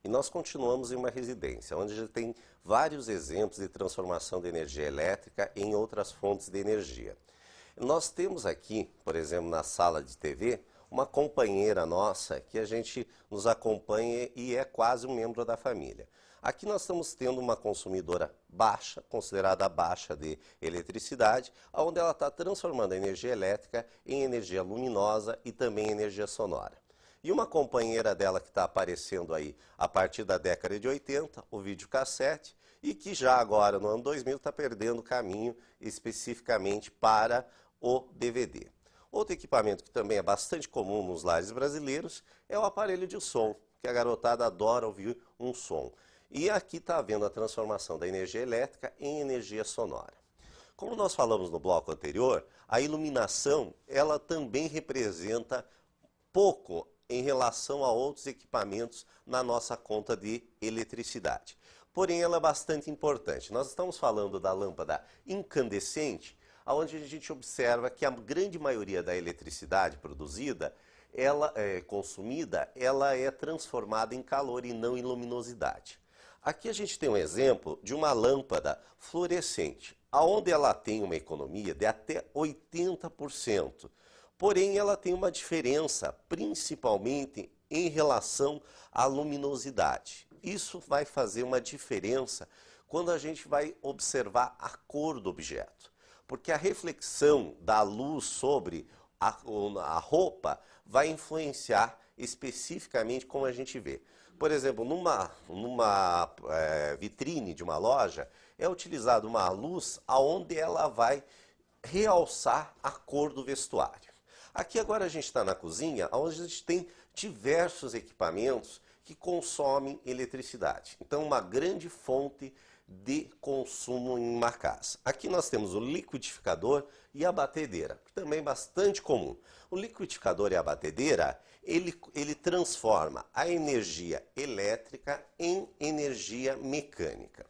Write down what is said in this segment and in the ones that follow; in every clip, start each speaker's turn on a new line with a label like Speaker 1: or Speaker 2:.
Speaker 1: E nós continuamos em uma residência, onde a gente tem vários exemplos de transformação de energia elétrica em outras fontes de energia. Nós temos aqui, por exemplo, na sala de TV, uma companheira nossa que a gente nos acompanha e é quase um membro da família. Aqui nós estamos tendo uma consumidora baixa, considerada baixa de eletricidade, onde ela está transformando a energia elétrica em energia luminosa e também energia sonora. E uma companheira dela que está aparecendo aí a partir da década de 80, o videocassete, e que já agora no ano 2000 está perdendo caminho especificamente para o DVD. Outro equipamento que também é bastante comum nos lares brasileiros é o aparelho de som, que a garotada adora ouvir um som. E aqui está havendo a transformação da energia elétrica em energia sonora. Como nós falamos no bloco anterior, a iluminação ela também representa pouco em relação a outros equipamentos na nossa conta de eletricidade. Porém, ela é bastante importante. Nós estamos falando da lâmpada incandescente, onde a gente observa que a grande maioria da eletricidade produzida, consumida, ela é transformada em calor e não em luminosidade. Aqui a gente tem um exemplo de uma lâmpada fluorescente, onde ela tem uma economia de até 80%. Porém, ela tem uma diferença, principalmente em relação à luminosidade. Isso vai fazer uma diferença quando a gente vai observar a cor do objeto. Porque a reflexão da luz sobre a roupa vai influenciar especificamente como a gente vê. Por exemplo, numa vitrine de uma loja, é utilizada uma luz onde ela vai realçar a cor do vestuário. Aqui agora a gente está na cozinha, onde a gente tem diversos equipamentos que consomem eletricidade. Então, uma grande fonte de consumo em uma casa. Aqui nós temos o liquidificador e a batedeira, que também é bastante comum. O liquidificador e a batedeira, ele transforma a energia elétrica em energia mecânica.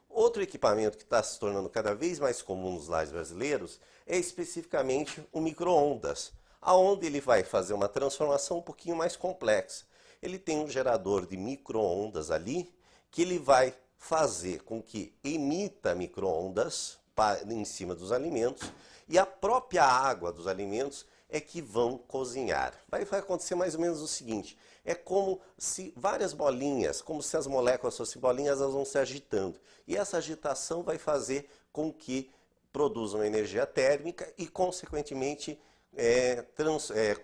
Speaker 1: Outro equipamento que está se tornando cada vez mais comum nos lares brasileiros é especificamente o micro-ondas, onde ele vai fazer uma transformação um pouquinho mais complexa. Ele tem um gerador de micro-ondas ali, que ele vai fazer com que emita micro-ondas em cima dos alimentos, e a própria água dos alimentos é que vão cozinhar. Vai acontecer mais ou menos o seguinte, é como se várias bolinhas, como se as moléculas fossem bolinhas, elas vão se agitando. E essa agitação vai fazer com que produzam energia térmica e, consequentemente,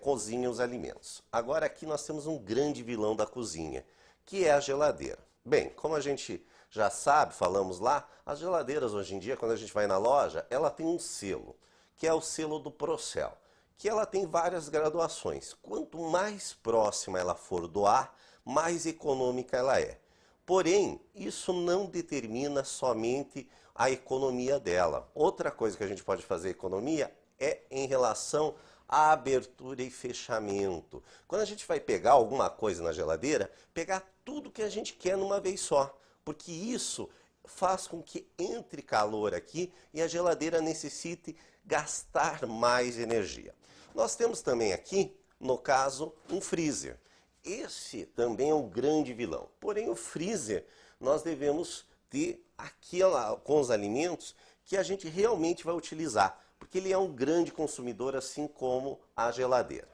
Speaker 1: cozinhem os alimentos. Agora aqui nós temos um grande vilão da cozinha, que é a geladeira. Bem, como a gente já sabe, falamos lá, as geladeiras hoje em dia, quando a gente vai na loja, ela tem um selo, que é o selo do Procel, que ela tem várias graduações. Quanto mais próxima ela for do ar, mais econômica ela é. Porém, isso não determina somente a economia dela. Outra coisa que a gente pode fazer economia é em relação à abertura e fechamento. Quando a gente vai pegar alguma coisa na geladeira, pegar tudo que a gente quer numa vez só, porque isso faz com que entre calor aqui e a geladeira necessite gastar mais energia. Nós temos também aqui, no caso, um freezer. Esse também é um grande vilão. Porém, o freezer nós devemos ter aqui com os alimentos que a gente realmente vai utilizar, porque ele é um grande consumidor, assim como a geladeira.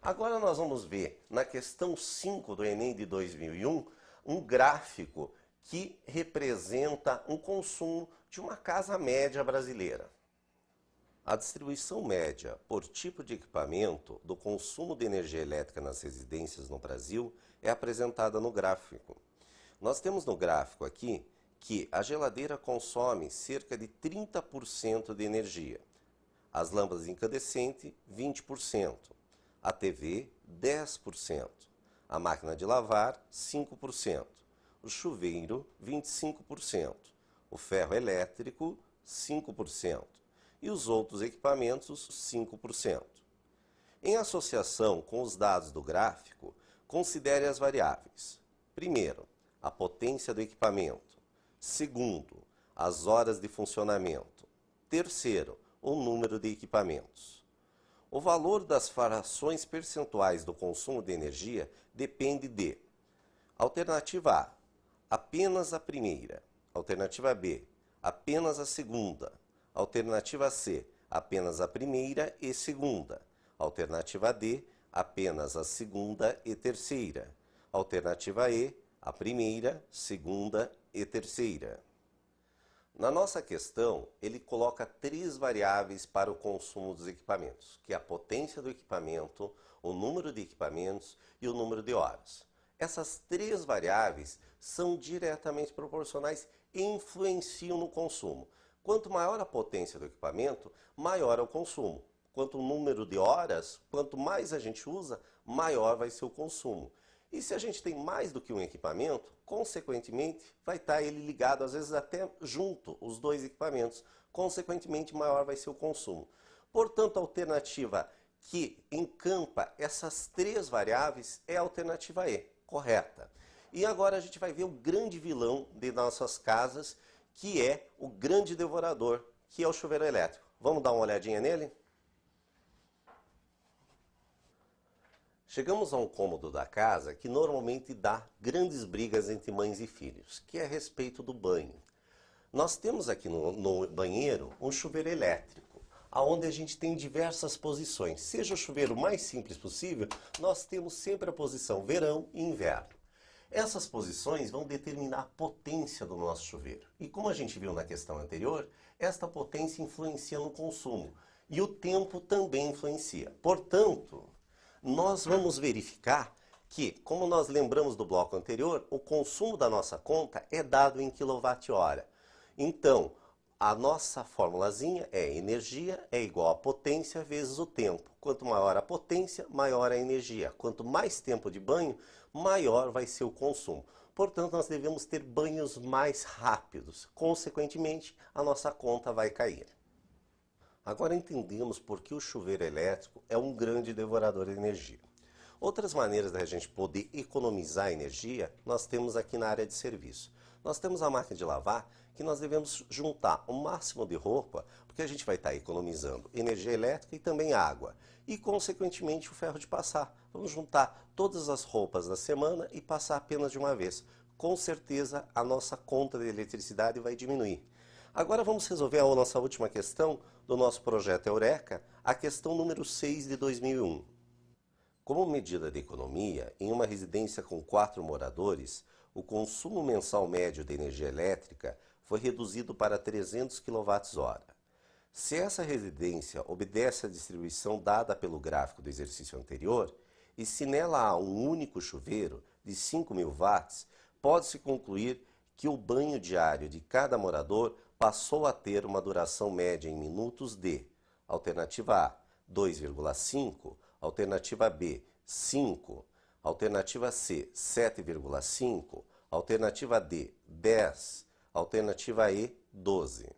Speaker 1: Agora nós vamos ver, na questão 5 do Enem de 2001, um gráfico que representa um consumo de uma casa média brasileira. A distribuição média por tipo de equipamento do consumo de energia elétrica nas residências no Brasil é apresentada no gráfico. Nós temos no gráfico aqui que a geladeira consome cerca de 30% de energia, as lâmpadas incandescentes 20%, a TV 10%, a máquina de lavar 5%, o chuveiro 25%, o ferro elétrico 5%. E os outros equipamentos, 5%. Em associação com os dados do gráfico, considere as variáveis. Primeiro, a potência do equipamento. Segundo, as horas de funcionamento. Terceiro, o número de equipamentos. O valor das frações percentuais do consumo de energia depende de Alternativa A, apenas a primeira. Alternativa B, apenas a segunda. Alternativa C, apenas a primeira e segunda. Alternativa D, apenas a segunda e terceira. Alternativa E, a primeira, segunda e terceira. Na nossa questão, ele coloca três variáveis para o consumo dos equipamentos, que é a potência do equipamento, o número de equipamentos e o número de horas. Essas três variáveis são diretamente proporcionais e influenciam no consumo. Quanto maior a potência do equipamento, maior é o consumo. Quanto o número de horas, quanto mais a gente usa, maior vai ser o consumo. E se a gente tem mais do que um equipamento, consequentemente, vai estar ele ligado, às vezes até junto, os dois equipamentos. Consequentemente, maior vai ser o consumo. Portanto, a alternativa que encampa essas três variáveis é a alternativa E, correta. E agora a gente vai ver o grande vilão de nossas casas, que é o grande devorador, que é o chuveiro elétrico. Vamos dar uma olhadinha nele? Chegamos a um cômodo da casa que normalmente dá grandes brigas entre mães e filhos, que é a respeito do banho. Nós temos aqui no banheiro um chuveiro elétrico, onde a gente tem diversas posições. Seja o chuveiro mais simples possível, nós temos sempre a posição verão e inverno. Essas posições vão determinar a potência do nosso chuveiro. E como a gente viu na questão anterior, esta potência influencia no consumo. E o tempo também influencia. Portanto, nós vamos verificar que, como nós lembramos do bloco anterior, o consumo da nossa conta é dado em kWh. Então, a nossa formulazinha é energia é igual a potência vezes o tempo. Quanto maior a potência, maior a energia. Quanto mais tempo de banho, maior vai ser o consumo. Portanto, nós devemos ter banhos mais rápidos. Consequentemente, a nossa conta vai cair. Agora entendemos por que o chuveiro elétrico é um grande devorador de energia. Outras maneiras da gente poder economizar energia, nós temos aqui na área de serviço. Nós temos a máquina de lavar, que nós devemos juntar o máximo de roupa, porque a gente vai estar economizando energia elétrica e também água. E, consequentemente, o ferro de passar. Vamos juntar todas as roupas da semana e passar apenas de uma vez. Com certeza, a nossa conta de eletricidade vai diminuir. Agora vamos resolver a nossa última questão do nosso projeto Eureka, a questão número 6 de 2001. Como medida de economia, em uma residência com 4 moradores, o consumo mensal médio de energia elétrica foi reduzido para 300 kWh. Se essa residência obedece à distribuição dada pelo gráfico do exercício anterior, e se nela há um único chuveiro de 5.000 watts, pode-se concluir que o banho diário de cada morador passou a ter uma duração média em minutos de alternativa A, 2,5, alternativa B, 5, alternativa C, 7,5, alternativa D, 10, alternativa E, 12.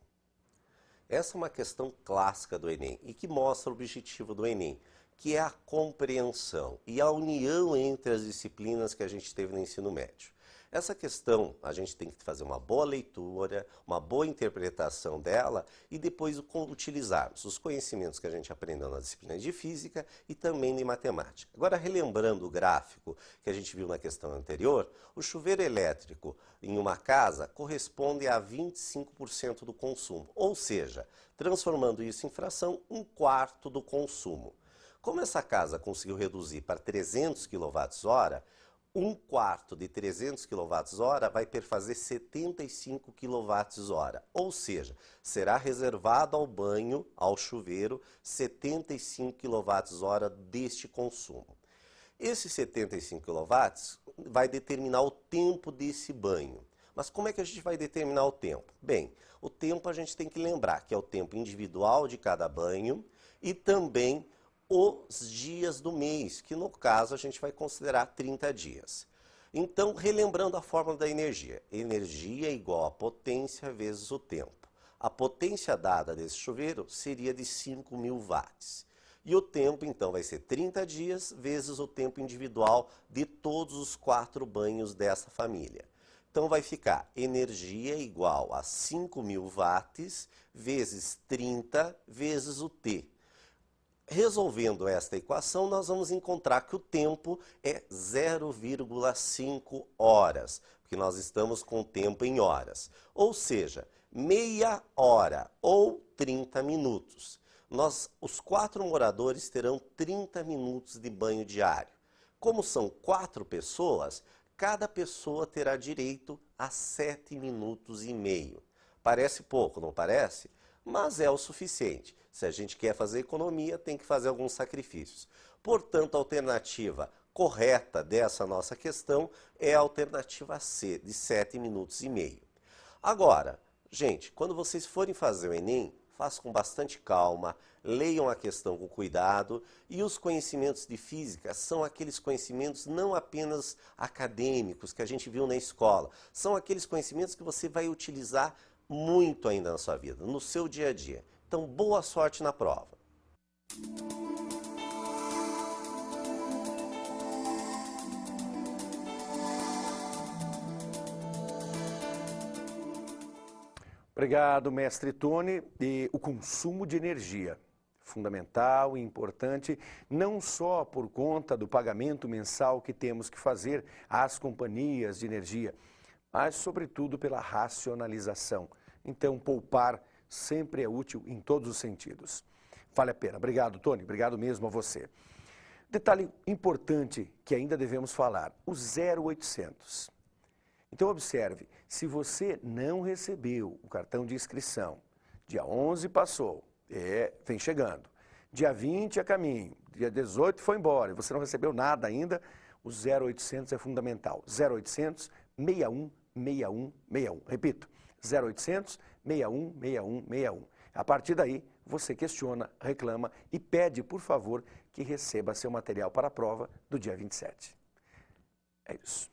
Speaker 1: Essa é uma questão clássica do Enem e que mostra o objetivo do Enem, que é a compreensão e a união entre as disciplinas que a gente teve no ensino médio. Essa questão, a gente tem que fazer uma boa leitura, uma boa interpretação dela e depois utilizarmos os conhecimentos que a gente aprendeu nas disciplinas de física e também de matemática. Agora, relembrando o gráfico que a gente viu na questão anterior, o chuveiro elétrico em uma casa corresponde a 25% do consumo, ou seja, transformando isso em fração, 1/4 do consumo. Como essa casa conseguiu reduzir para 300 kWh, 1/4 de 300 kWh vai perfazer 75 kWh, ou seja, será reservado ao banho, ao chuveiro, 75 kWh deste consumo. Esses 75 kW vai determinar o tempo desse banho. Mas como é que a gente vai determinar o tempo? Bem, o tempo a gente tem que lembrar que é o tempo individual de cada banho e também os dias do mês, que no caso a gente vai considerar 30 dias. Então, relembrando a fórmula da energia. Energia é igual a potência vezes o tempo. A potência dada desse chuveiro seria de 5.000 watts. E o tempo, então, vai ser 30 dias vezes o tempo individual de todos os 4 banhos dessa família. Então, vai ficar energia igual a 5.000 watts vezes 30 vezes o T. Resolvendo esta equação, nós vamos encontrar que o tempo é 0,5 horas, porque nós estamos com o tempo em horas. Ou seja, meia hora ou 30 minutos. Os 4 moradores terão 30 minutos de banho diário. Como são 4 pessoas, cada pessoa terá direito a 7 minutos e meio. Parece pouco, não parece? Mas é o suficiente. Se a gente quer fazer economia, tem que fazer alguns sacrifícios. Portanto, a alternativa correta dessa nossa questão é a alternativa C, de 7 minutos e meio. Agora, gente, quando vocês forem fazer o Enem, façam com bastante calma, leiam a questão com cuidado, e os conhecimentos de física são aqueles conhecimentos não apenas acadêmicos que a gente viu na escola, são aqueles conhecimentos que você vai utilizar muito ainda na sua vida, no seu dia a dia. Então, boa sorte na prova.
Speaker 2: Obrigado, mestre Tony. E o consumo de energia, fundamental e importante, não só por conta do pagamento mensal que temos que fazer às companhias de energia, mas sobretudo pela racionalização. Então, poupar sempre é útil em todos os sentidos. Vale a pena. Obrigado, Tony. Obrigado mesmo a você. Detalhe importante que ainda devemos falar, o 0800. Então, observe, se você não recebeu o cartão de inscrição, dia 11 passou, vem chegando, dia 20 a caminho, dia 18 foi embora e você não recebeu nada ainda, o 0800 é fundamental. 0800 61 61 61. Repito, 0800 61 61 61. A partir daí, você questiona, reclama e pede, por favor, que receba seu material para a prova do dia 27. É isso.